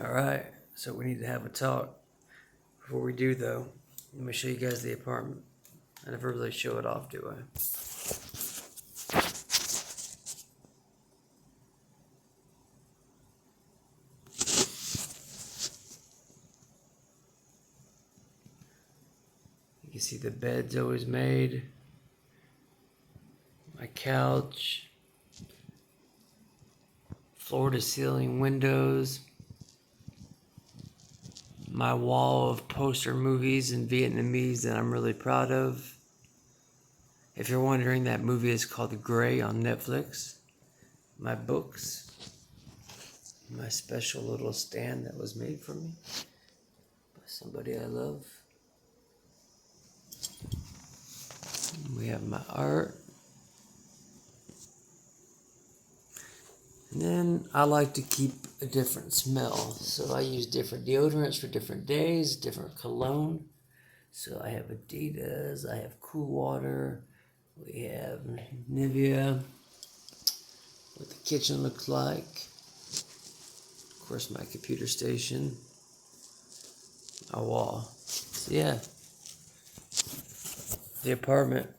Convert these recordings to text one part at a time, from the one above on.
Alright, so we need to have a talk. Before we do though, let me show you guys the apartment. I never really show it off, do I? You can see the bed's always made. My couch. Floor to ceiling windows. My wall of poster movies in Vietnamese that I'm really proud of. If you're wondering, that movie is called The Gray on Netflix. My books. My special little stand that was made for me by somebody I love. We have my art. And then I like to keep a different smell. So I use different deodorants for different days, different cologne. So I have Adidas, I have Cool Water, we have Nivea, what the kitchen looks like. Of course, my computer station, my wall. So yeah, the apartment,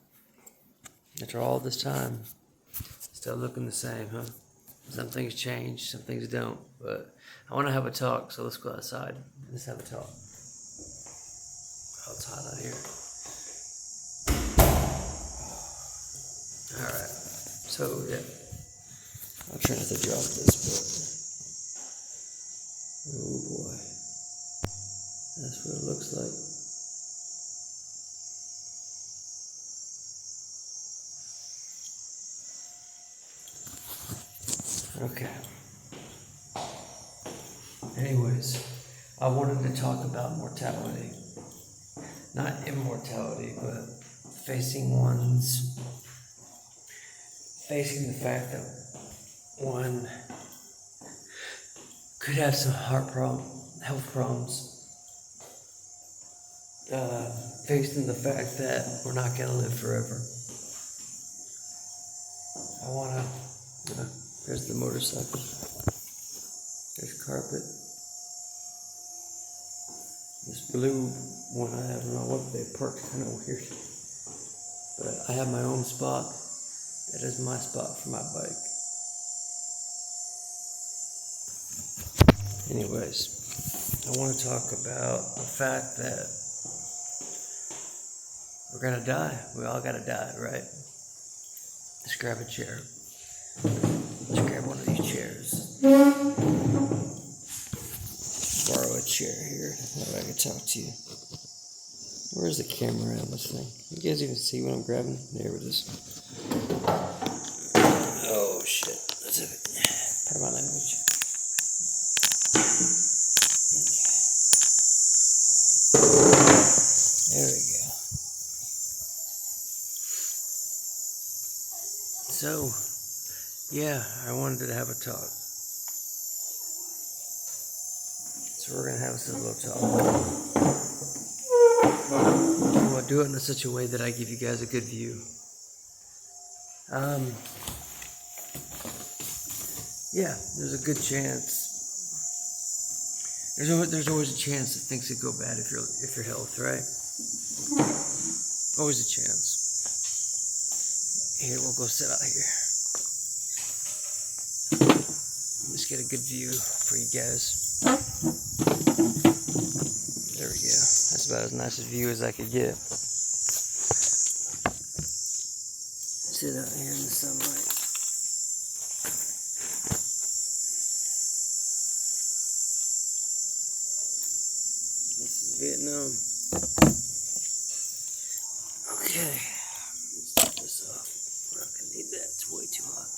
after all this time, still looking the same, huh? Some things change, some things don't. But I want to have a talk, so let's go outside. Let's have a talk. Oh, it's hot out here. Alright, so yeah. I'll try not to drop this, but oh boy. That's what it looks like. Okay. Anyways, I wanted to talk about mortality. Not immortality, but facing the fact that one could have some health problems. Facing the fact that we're not gonna live forever. I wanna, there's the motorcycle. There's carpet. This blue one, I don't know what they parked, kind of weird. But I have my own spot. That is my spot for my bike. Anyways, I want to talk about the fact that we're gonna die. We all gotta die, right? Let's grab a chair. Let's grab one of these chairs. Borrow a chair here that I can talk to you. Where's the camera on this thing? You guys even see what I'm grabbing? There it is. Oh shit. That's it. Pardon my language. There we go. So, yeah, I wanted to have a talk. So we're gonna have a little talk. We'll do it in such a way that I give you guys a good view. Yeah, there's a good chance. There's always a chance that things could go bad if your health, right? Always a chance. Here, we'll go sit out here. Let's get a good view for you guys. There we go. That's about as nice a view as I could get. Sit out here in the sunlight. This is Vietnam. Okay. Let's take this off. We're not gonna need that. It's way too hot.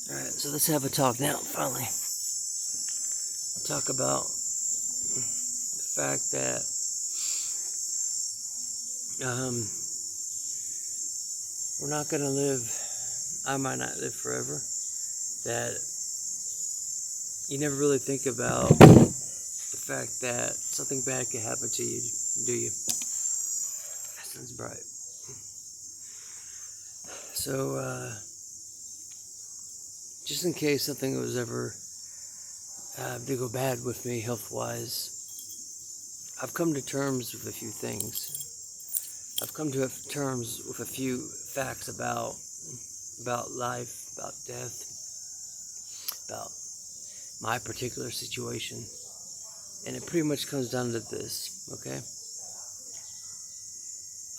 Alright, so let's have a talk now, finally. Talk about the fact that we're not gonna live, I might not live forever. That you never really think about the fact that something bad could happen to you, do you? That sounds bright. So, just in case something was ever to go bad with me health-wise, I've come to terms with a few things. I've come to terms with a few facts about life, about death, about my particular situation. And it pretty much comes down to this, okay?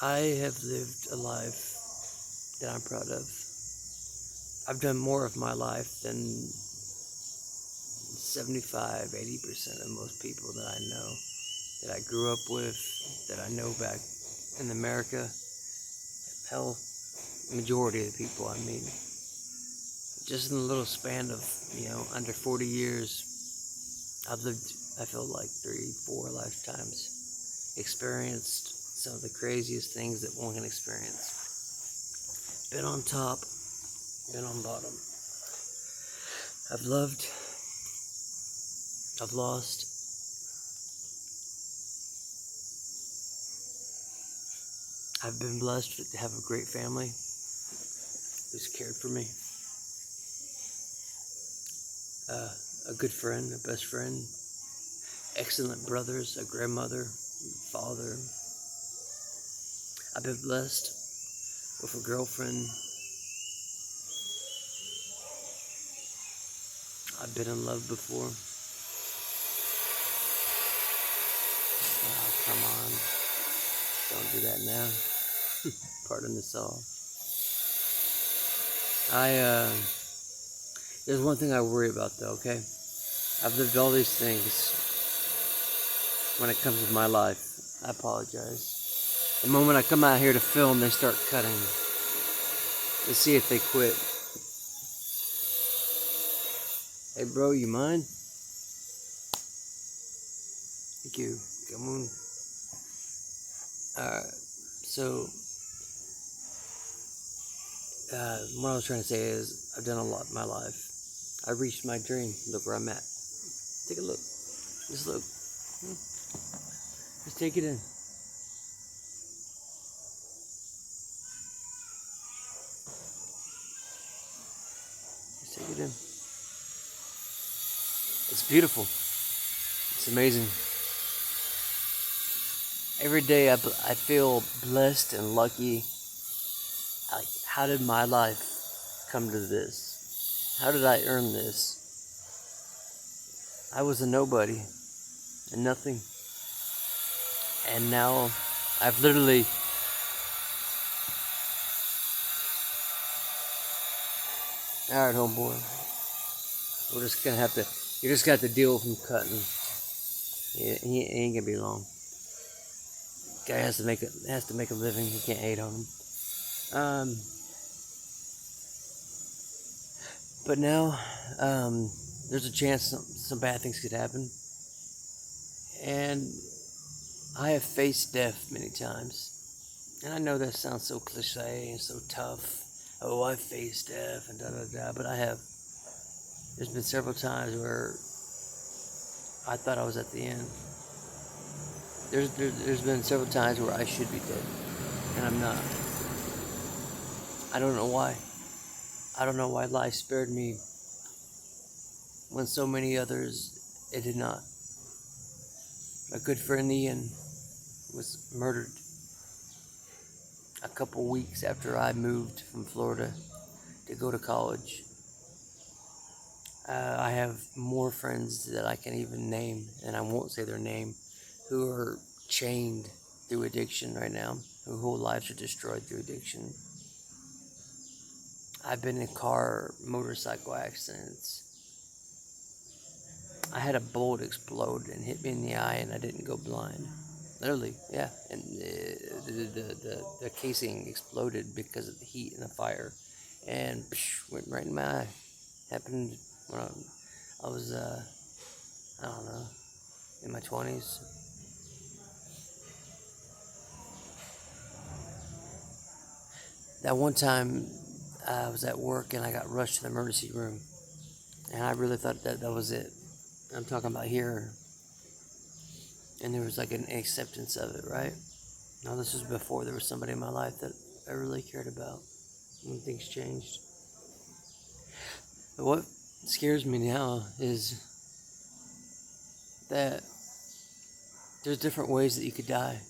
I have lived a life that I'm proud of. I've done more of my life than 75-80% of most people that I know, that I grew up with, that I know back in America. Hell, majority of the people I meet. Just in a little span of, under 40 years, I've lived, I feel like 3-4 lifetimes. Experienced some of the craziest things that one can experience. Been on top, been on bottom. I've loved, I've lost. I've been blessed to have a great family who's cared for me. A good friend, a best friend, excellent brothers, a grandmother, father. I've been blessed with a girlfriend. I've been in love before. Oh, come on. Don't do that now. Pardon this all. There's one thing I worry about though, okay? I've lived all these things. When it comes to my life, I apologize. The moment I come out here to film, they start cutting. Let's see if they quit. Hey bro, you mind? Thank you. Come on. Alright, so what I was trying to say is I've done a lot in my life. I reached my dream. Look where I'm at. Take a look. Just look. Just take it in. Just take it in. It's beautiful. It's amazing. Every day I feel blessed and lucky. How did my life come to this? How did I earn this? I was a nobody and nothing. And now I've literally alright, homeboy. We're just gonna have to, you just got to deal with him cutting. Yeah, he ain't gonna be long. Guy has to make a living. He can't hate on him. But now, there's a chance some bad things could happen. And I have faced death many times. And I know that sounds so cliche and so tough. Oh, I faced death and da-da-da. But I have. There's been several times where I thought I was at the end. There's been several times where I should be dead. And I'm not. I don't know why. I don't know why life spared me when so many others, it did not. A good friend, Ian, was murdered a couple weeks after I moved from Florida to go to college. I have more friends that I can even name, and I won't say their name, who are chained through addiction right now, whose whole lives are destroyed through addiction. I've been in motorcycle accidents. I had a bullet explode and hit me in the eye, and I didn't go blind. Literally, yeah. And the casing exploded because of the heat and the fire, and went right in my eye. Happened when I was, I don't know, in my 20s. That one time, I was at work and I got rushed to the emergency room, and I really thought that was it. I'm talking about here, and there was like an acceptance of it, right? Now this was before there was somebody in my life that I really cared about when things changed. But what scares me now is that there's different ways that you could die.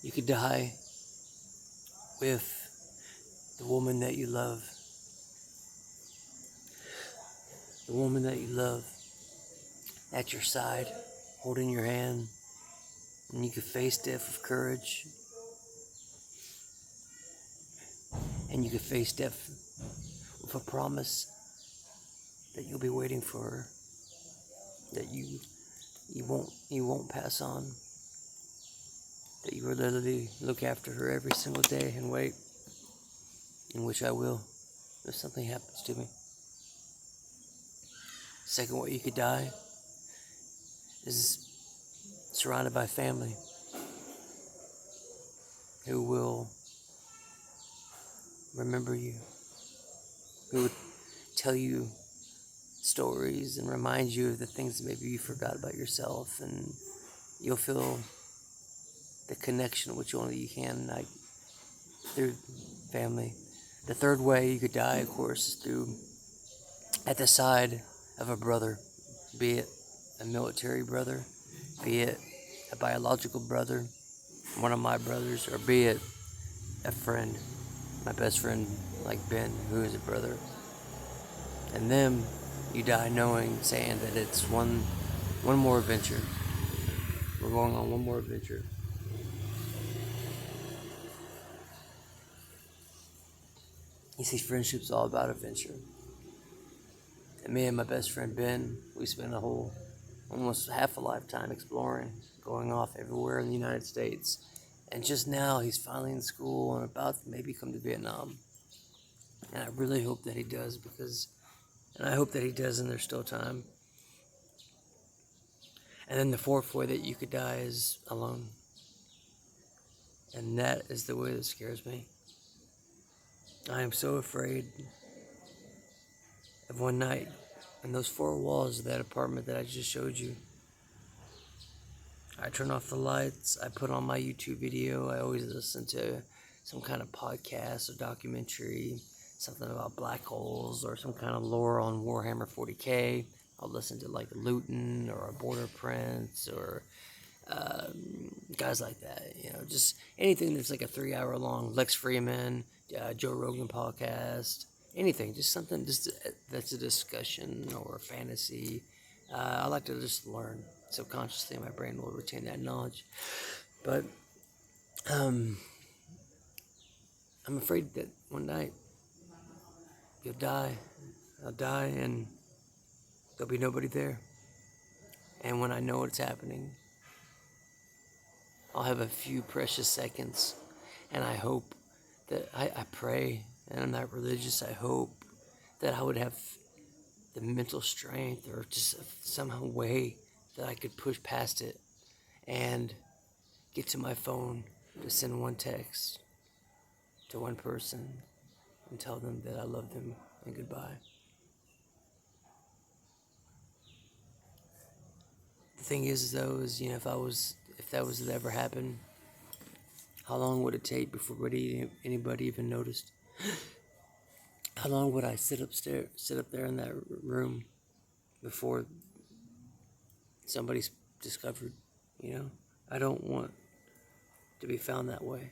You could die with the woman that you love. The woman that you love at your side, holding your hand, and you could face death with courage. And you could face death with a promise that you'll be waiting for her, that you won't pass on, that you will literally look after her every single day and wait, in which I will if something happens to me. Second way you could die is surrounded by family who will remember you, who would tell you stories and remind you of the things that maybe you forgot about yourself, and you'll feel the connection which only you can, like through family. The third way you could die, of course, is through at the side of a brother, be it a military brother, be it a biological brother, one of my brothers, or be it a friend, my best friend like Ben, who is a brother. And then you die knowing, saying that it's one more adventure. We're going on one more adventure. You see, friendship's all about adventure. And me and my best friend Ben, we spent a whole, almost half a lifetime exploring, going off everywhere in the United States. And just now, he's finally in school and about to maybe come to Vietnam. And I really hope that he does, and I hope that he does and there's still time. And then the fourth way that you could die is alone. And that is the way that scares me. I am so afraid of one night in those four walls of that apartment that I just showed you. I turn off the lights, I put on my YouTube video, I always listen to some kind of podcast or documentary, something about black holes or some kind of lore on Warhammer 40K. I'll listen to like Luton or a Border Prince or guys like that, just anything that's like a 3-hour long Lex Freeman, Joe Rogan podcast, anything, just something that's a discussion or a fantasy. I like to just learn. Subconsciously, my brain will retain that knowledge. But I'm afraid that one night you'll die. I'll die and there'll be nobody there. And when I know what's happening, I'll have a few precious seconds, and I hope that I pray, and I'm not religious, I hope that I would have the mental strength or just somehow way that I could push past it and get to my phone to send one text to one person and tell them that I love them and goodbye. The thing is, though, is if that was to ever happen, how long would it take before anybody even noticed? How long would I sit up there in that room before somebody's discovered? I don't want to be found that way.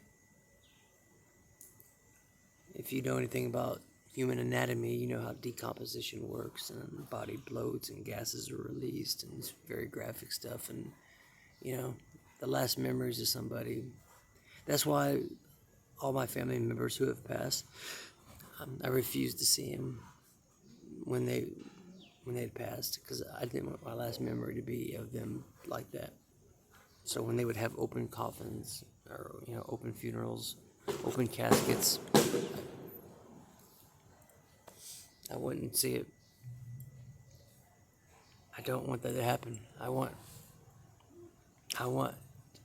If you know anything about human anatomy, you know how decomposition works, and the body bloats and gases are released, and it's very graphic stuff. And the last memories of somebody. That's why all my family members who have passed, I refused to see them when they had passed, because I didn't want my last memory to be of them like that. So when they would have open coffins or open funerals, open caskets, I wouldn't see it. I don't want that to happen. I want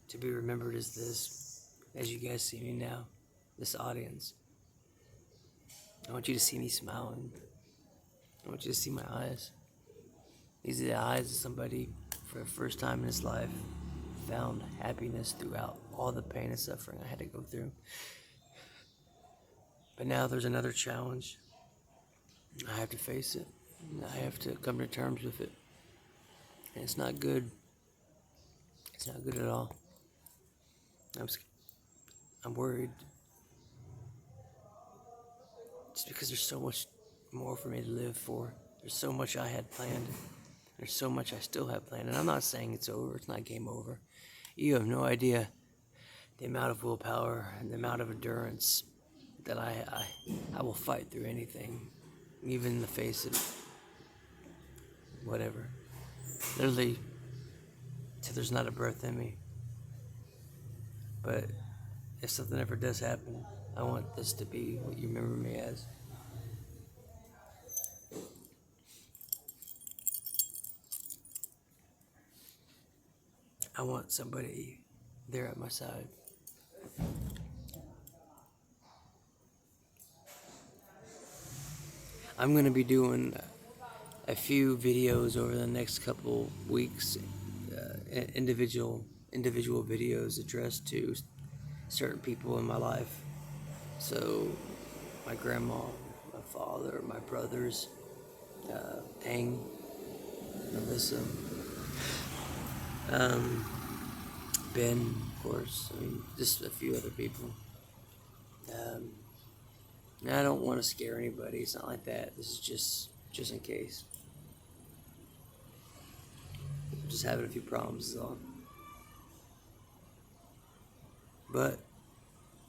to be remembered as this, as you guys see me now, this audience. I want you to see me smiling. I want you to see my eyes. These are the eyes of somebody for the first time in his life found happiness throughout all the pain and suffering I had to go through. But now there's another challenge. I have to face it. I have to come to terms with it. And it's not good. It's not good at all. I'm worried. Just because there's so much more for me to live for. There's so much I had planned. There's so much I still have planned. And I'm not saying it's over. It's not game over. You have no idea the amount of willpower and the amount of endurance that I will fight through anything, even in the face of whatever. Literally, till there's not a breath in me. But if something ever does happen, I want this to be what you remember me as. I want somebody there at my side. I'm going to be doing a few videos over the next couple weeks, individual videos addressed to certain people in my life. So, my grandma, my father, my brothers, Peng, Melissa, Ben, of course. I mean, just a few other people. I don't want to scare anybody. It's not like that. This is just in case. I'm just having a few problems is all. But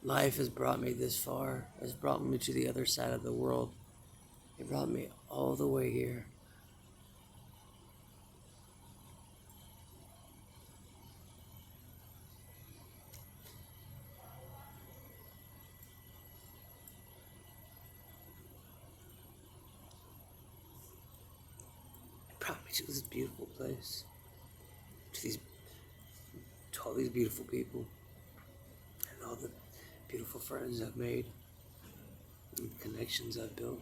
life has brought me this far. Has brought me to the other side of the world. It brought me all the way here. It brought me to this beautiful place. To all these beautiful people. And all the beautiful friends I've made. And connections I've built.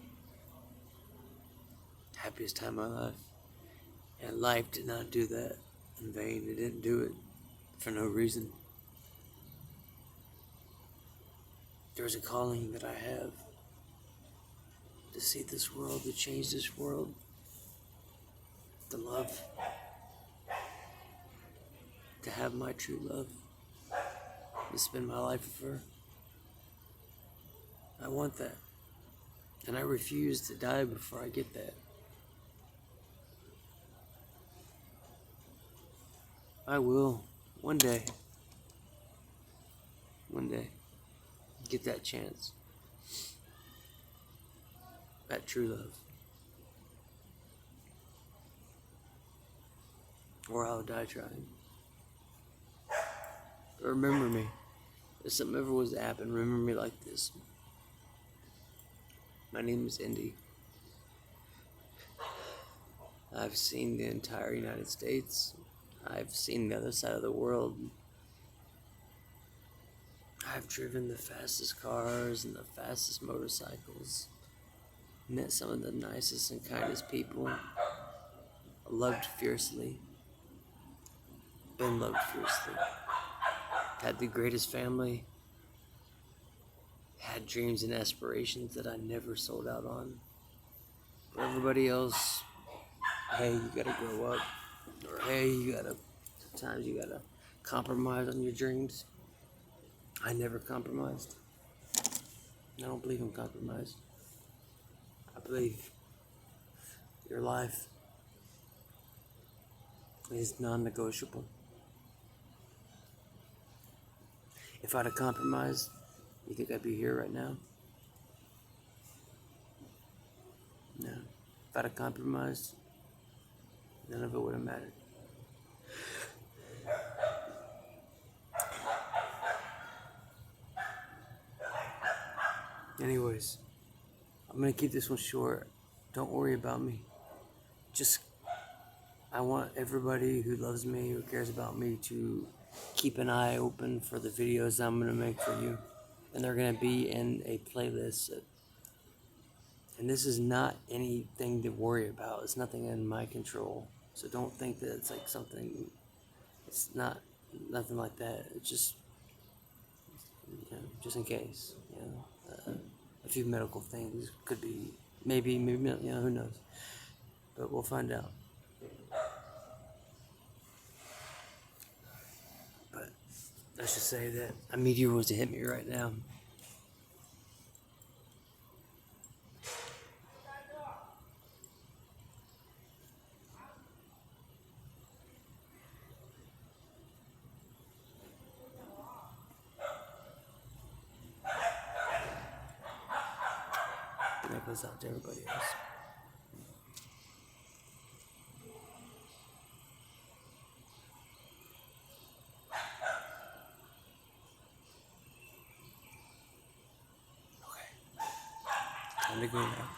Happiest time of my life. And life did not do that in vain. It didn't do it for no reason. There's a calling that I have to see this world, to change this world, to love, to have my true love, to spend my life with her. I want that. And I refuse to die before I get that. I will, one day, get that chance. That true love. Or I'll die trying. But remember me. If something ever was to happen, remember me like this. My name is Indy. I've seen the entire United States. I've seen the other side of the world. I've driven the fastest cars and the fastest motorcycles. Met some of the nicest and kindest people. Loved fiercely. Been loved fiercely. Had the greatest family. Had dreams and aspirations that I never sold out on. For everybody else, hey, you gotta grow up. Or hey, sometimes you gotta compromise on your dreams. I never compromised. I don't believe in compromise. I believe your life is non-negotiable. If I'd have compromised, you think I'd be here right now? No. If I'd have compromised, none of it would have mattered. Anyways, I'm gonna keep this one short. Don't worry about me. I want everybody who loves me, who cares about me, to keep an eye open for the videos I'm gonna make for you. And they're gonna be in a playlist. And this is not anything to worry about. It's nothing in my control. So don't think that it's like something. It's not nothing like that. It's just, just in case. A few medical things could be Maybe not, who knows? But we'll find out. But let's just say that a meteor was to hit me right now. And that goes out to everybody else. Okay. Time to go now.